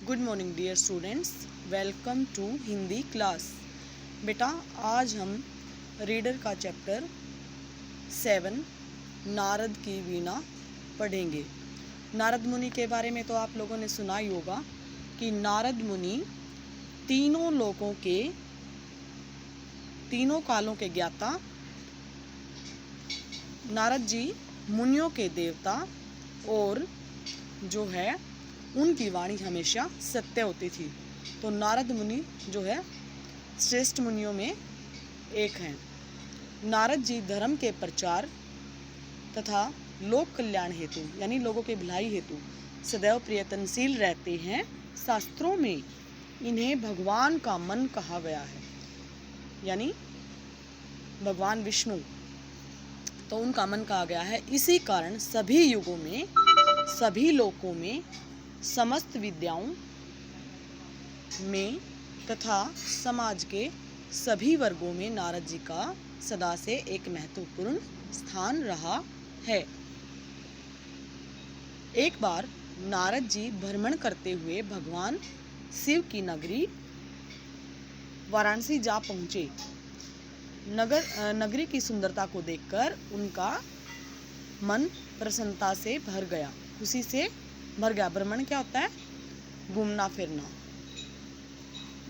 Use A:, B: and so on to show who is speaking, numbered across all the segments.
A: Good morning dear students, welcome to Hindi class. बेटा आज हम रीडर का चैप्टर 7 नारद की वीणा पढ़ेंगे। नारद मुनि के बारे में तो आप लोगों ने सुना ही होगा कि नारद मुनि तीनों लोकों के तीनों कालों के ज्ञाता, नारद जी मुनियों के देवता और जो है उनकी वाणी हमेशा सत्य होती थी। तो नारद मुनि जो है श्रेष्ठ मुनियों में एक हैं। नारद जी धर्म के प्रचार तथा लोक कल्याण हेतु यानी लोगों के भलाई हेतु सदैव प्रयत्नशील रहते हैं। शास्त्रों में इन्हें भगवान का मन कहा गया है, यानी भगवान विष्णु, तो उनका मन कहा गया है। इसी कारण सभी युगों में, सभी लोकों में, समस्त विद्याओं में तथा समाज के सभी वर्गों में नारद जी का सदा से एक महत्वपूर्ण स्थान रहा है। एक बार नारद जी भ्रमण करते हुए भगवान शिव की नगरी वाराणसी जा पहुँचे। नगरी की सुंदरता को देखकर उनका मन प्रसन्नता से भर गया, खुशी से भर गया। भ्रमण क्या होता है? घूमना फिरना,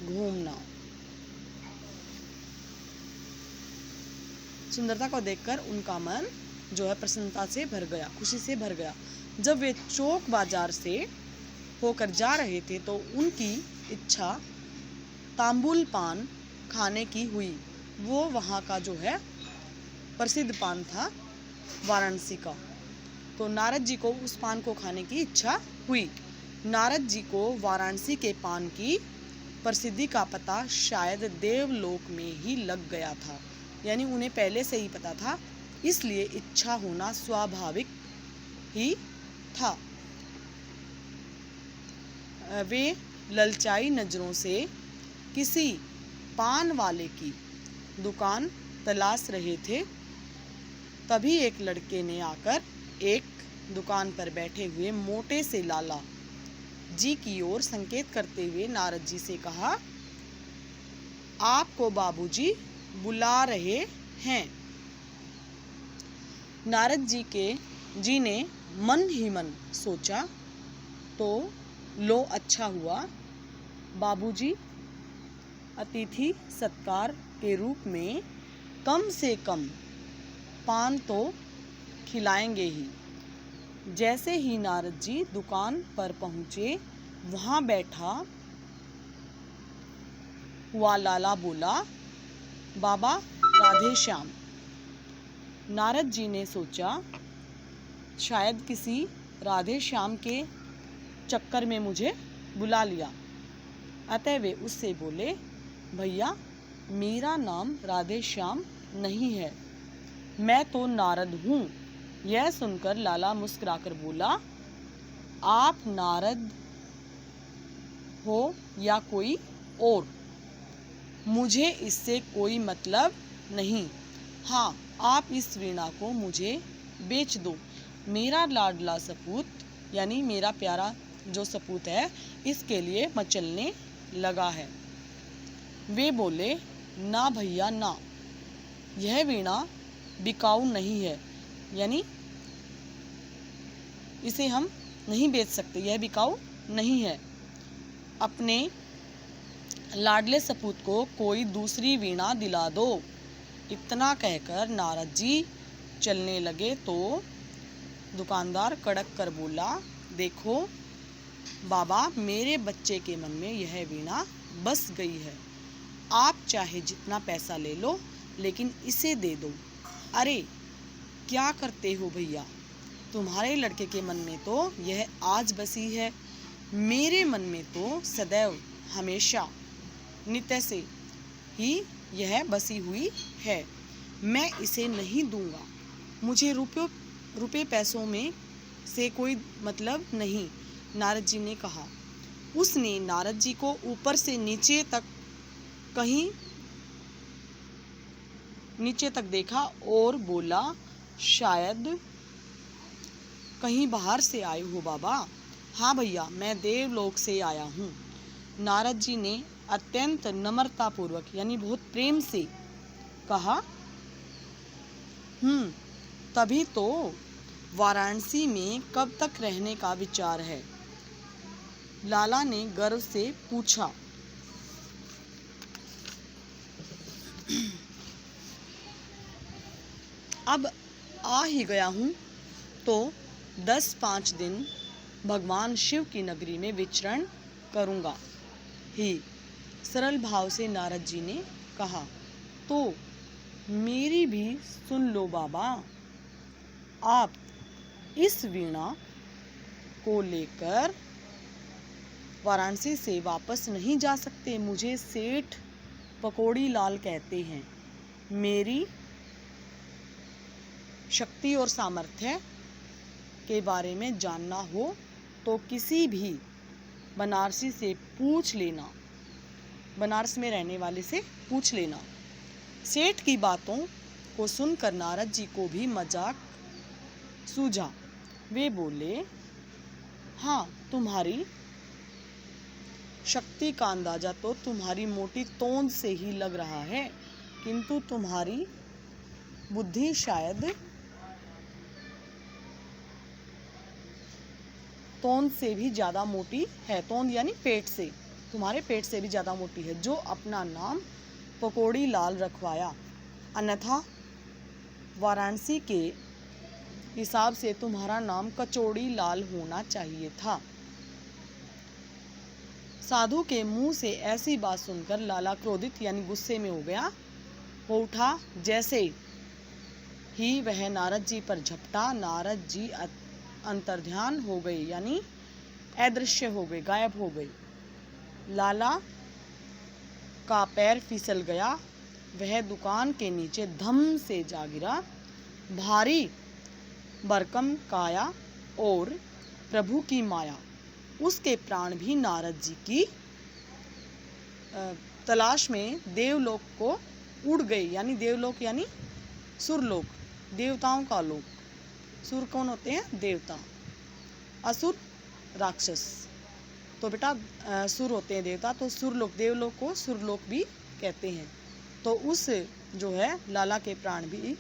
A: घूमना। सुंदरता को देखकर उनका मन जो है प्रसन्नता से भर गया, खुशी से भर गया। जब वे चौक बाजार से होकर जा रहे थे तो उनकी इच्छा तांबुल पान खाने की हुई। वो वहाँ का जो है प्रसिद्ध पान था वाराणसी का। तो नारद जी को उस पान को खाने की इच्छा हुई। नारद जी को वाराणसी के पान की प्रसिद्धि का पता शायद देवलोक में ही लग गया था, यानी उन्हें पहले से ही पता था, इसलिए इच्छा होना स्वाभाविक ही था। वे ललचाई नजरों से किसी पान वाले की दुकान तलाश रहे थे। तभी एक लड़के ने आकर एक दुकान पर बैठे हुए मोटे से लाला जी की ओर संकेत करते हुए नारद जी से कहा, आपको बाबूजी बुला रहे हैं। नारद जी ने मन ही मन सोचा, तो लो अच्छा हुआ, बाबूजी अतिथि सत्कार के रूप में कम से कम पान तो खिलाएंगे ही। जैसे ही नारद जी दुकान पर पहुँचे, वहाँ बैठा हुआ लाला बोला, बाबा राधे श्याम। नारद जी ने सोचा, शायद किसी राधे श्याम के चक्कर में मुझे बुला लिया। अतः वे उससे बोले, भैया मेरा नाम राधे श्याम नहीं है, मैं तो नारद हूँ। यह सुनकर लाला मुस्कुराकर बोला, आप नारद हो या कोई और, मुझे इससे कोई मतलब नहीं। हाँ, आप इस वीणा को मुझे बेच दो। मेरा लाडला सपूत, यानी मेरा प्यारा जो सपूत है, इसके लिए मचलने लगा है। वे बोले, ना भैया ना, यह वीणा बिकाऊ नहीं है, यानी इसे हम नहीं बेच सकते, यह बिकाऊ नहीं है। अपने लाडले सपूत को कोई दूसरी वीणा दिला दो। इतना कहकर नारद जी चलने लगे तो दुकानदार कड़क कर बोला, देखो बाबा, मेरे बच्चे के मन में यह वीणा बस गई है। आप चाहे जितना पैसा ले लो, लेकिन इसे दे दो। अरे क्या करते हो भैया, तुम्हारे लड़के के मन में तो यह आज बसी है, मेरे मन में तो सदैव हमेशा नित्य से ही यह बसी हुई है। मैं इसे नहीं दूंगा। मुझे रुपये पैसों में से कोई मतलब नहीं, नारद जी ने कहा। उसने नारद जी को ऊपर से नीचे तक देखा और बोला, शायद कहीं बाहर से आए हो बाबा। हाँ भैया, मैं देवलोक से आया हूँ। नारद जी ने अत्यंत नम्रतापूर्वक यानी बहुत प्रेम से कहा। तभी तो वाराणसी में कब तक रहने का विचार है? लाला ने गर्व से पूछा। अब आ ही गया हूँ तो 10-5 दिन भगवान शिव की नगरी में विचरण करूँगा ही, सरल भाव से नारद जी ने कहा। तो मेरी भी सुन लो बाबा, आप इस वीणा को लेकर वाराणसी से वापस नहीं जा सकते। मुझे सेठ पकौड़ी लाल कहते हैं। मेरी शक्ति और सामर्थ्य के बारे में जानना हो तो किसी भी बनारसी से पूछ लेना, बनारस में रहने वाले से पूछ लेना। सेठ की बातों को सुनकर नारद जी को भी मजाक सूझा। वे बोले, हाँ, तुम्हारी शक्ति का अंदाजा तो तुम्हारी मोटी तोंद से ही लग रहा है, किंतु तुम्हारी बुद्धि शायद तोंद से भी ज़्यादा मोटी है। तोंद यानी पेट से, तुम्हारे पेट से भी ज़्यादा मोटी है, जो अपना नाम पकौड़ी लाल रखवाया। अन्यथा वाराणसी के हिसाब से तुम्हारा नाम कचौड़ी लाल होना चाहिए था। साधु के मुंह से ऐसी बात सुनकर लाला क्रोधित यानी गुस्से में हो गया। वो उठा। जैसे ही वह नारद जी पर झपटा, नारद जी अंतर्ध्यान हो गए यानी अदृश्य हो गए, गायब हो गए। लाला का पैर फिसल गया। वह दुकान के नीचे धम से जा गिरा। भारी भरकम काया और प्रभु की माया, उसके प्राण भी नारद जी की तलाश में देवलोक को उड़ गए। यानी देवलोक यानी सुरलोक, देवताओं का लोक। सुर कौन होते हैं? देवता। असुर राक्षस। तो बेटा सुर होते हैं देवता, तो सुरलोक, देवलोक को सुरलोक भी कहते हैं। तो उस जो है लाला के प्राण भी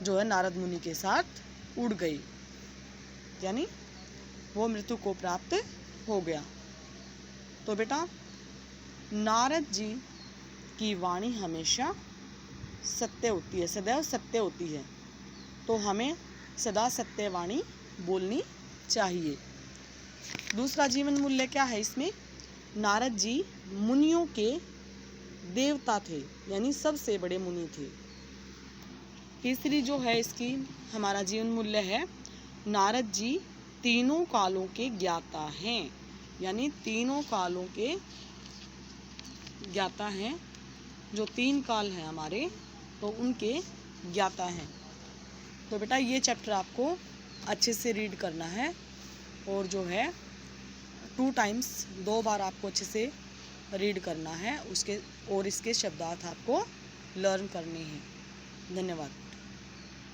A: जो है नारद मुनि के साथ उड़ गए, यानी वो मृत्यु को प्राप्त हो गया। तो बेटा नारद जी की वाणी हमेशा सत्य होती है, सदैव सत्य होती है। तो हमें सदा सत्य वाणी बोलनी चाहिए। दूसरा जीवन मूल्य क्या है इसमें? नारद जी मुनियों के देवता थे, यानी सबसे बड़े मुनि थे। तीसरी जो है इसकी हमारा जीवन मूल्य है, नारद जी तीनों कालों के ज्ञाता हैं, यानी तीनों कालों के ज्ञाता हैं। जो 3 काल हैं हमारे, तो उनके ज्ञाता हैं। तो बेटा ये चैप्टर आपको अच्छे से रीड करना है, और जो है 2 टाइम्स 2 बार आपको अच्छे से रीड करना है उसके, और इसके शब्दार्थ आपको लर्न करने हैं। धन्यवाद।